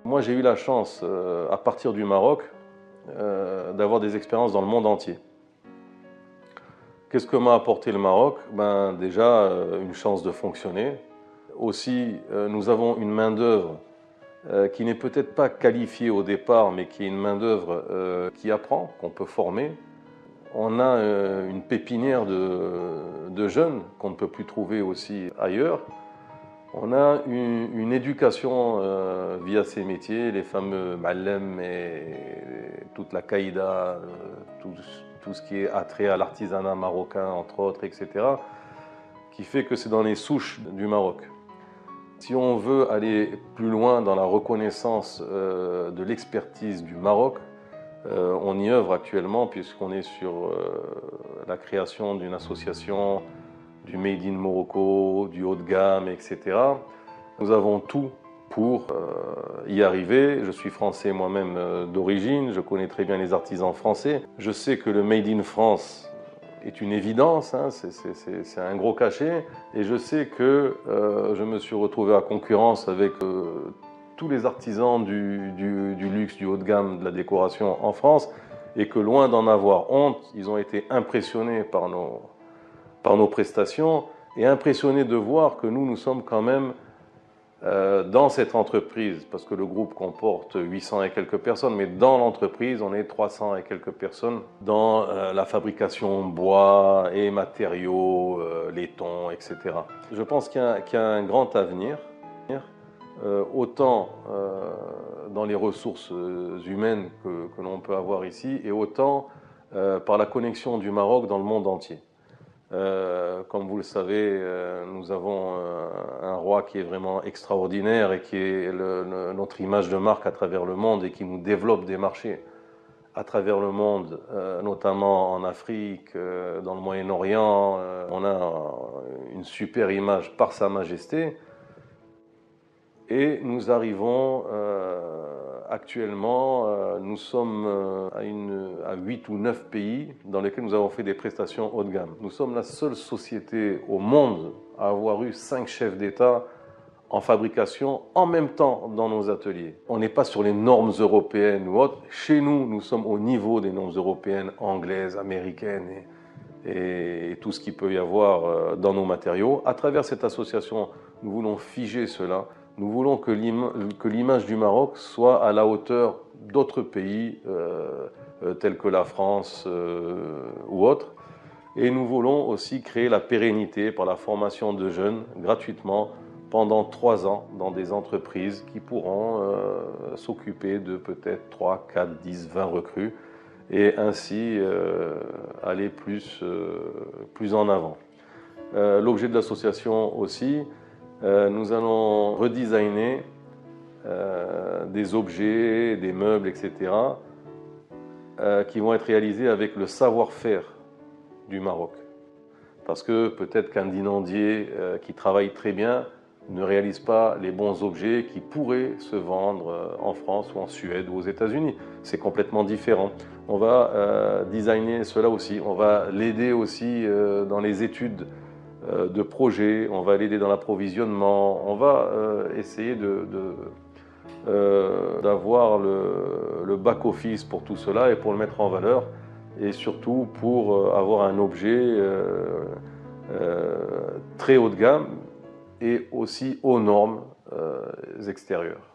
Moi, j'ai eu la chance, à partir du Maroc, d'avoir des expériences dans le monde entier. Qu'est-ce que m'a apporté le Maroc? Ben, déjà, une chance de fonctionner. Aussi, nous avons une main-d'œuvre qui n'est peut-être pas qualifiée au départ, mais qui est une main-d'œuvre qui apprend, qu'on peut former. On a une pépinière de jeunes qu'on ne peut plus trouver aussi ailleurs. On a une éducation via ces métiers, les fameux ma'allem et toute la caïda, tout ce qui est attrait à l'artisanat marocain, entre autres, etc., qui fait que c'est dans les souches du Maroc. Si on veut aller plus loin dans la reconnaissance de l'expertise du Maroc, on y œuvre actuellement puisqu'on est sur la création d'une association du Made in Morocco, du haut de gamme, etc. Nous avons tout pour y arriver. Je suis français moi-même d'origine, je connais très bien les artisans français. Je sais que le Made in France est une évidence, hein, c'est un gros cachet. Et je sais que je me suis retrouvé à concurrence avec tous les artisans du luxe, du haut de gamme, de la décoration en France, et que loin d'en avoir honte, ils ont été impressionnés par nos prestations et impressionnés de voir que nous sommes quand même dans cette entreprise, parce que le groupe comporte 800 et quelques personnes, mais dans l'entreprise, on est 300 et quelques personnes dans la fabrication bois et matériaux, laiton, etc. Je pense qu'il y a un grand avenir, autant dans les ressources humaines que l'on peut avoir ici, et autant par la connexion du Maroc dans le monde entier. Comme vous le savez, nous avons un roi qui est vraiment extraordinaire et qui est notre image de marque à travers le monde et qui nous développe des marchés à travers le monde, notamment en Afrique, dans le Moyen-Orient. On a une super image par Sa Majesté et nous arrivons actuellement, nous sommes à 8 ou 9 pays dans lesquels nous avons fait des prestations haut de gamme. Nous sommes la seule société au monde à avoir eu 5 chefs d'État en fabrication en même temps dans nos ateliers. On n'est pas sur les normes européennes ou autres. Chez nous, nous sommes au niveau des normes européennes, anglaises, américaines et tout ce qu'il peut y avoir dans nos matériaux. À travers cette association, nous voulons figer cela. Nous voulons que l'image du Maroc soit à la hauteur d'autres pays tels que la France ou autres. Et nous voulons aussi créer la pérennité par la formation de jeunes gratuitement pendant 3 ans dans des entreprises qui pourront s'occuper de peut-être 3, 4, 10, 20 recrues et ainsi aller plus en avant. L'objet de l'association aussi, nous allons redesigner des objets, des meubles, etc. Qui vont être réalisés avec le savoir-faire du Maroc. Parce que peut-être qu'un dinandier qui travaille très bien ne réalise pas les bons objets qui pourraient se vendre en France ou en Suède ou aux États-Unis. C'est complètement différent. On va designer cela aussi. On va l'aider aussi dans les études de projets, on va l'aider dans l'approvisionnement, on va essayer d'avoir le back-office pour tout cela et pour le mettre en valeur et surtout pour avoir un objet très haut de gamme et aussi aux normes extérieures.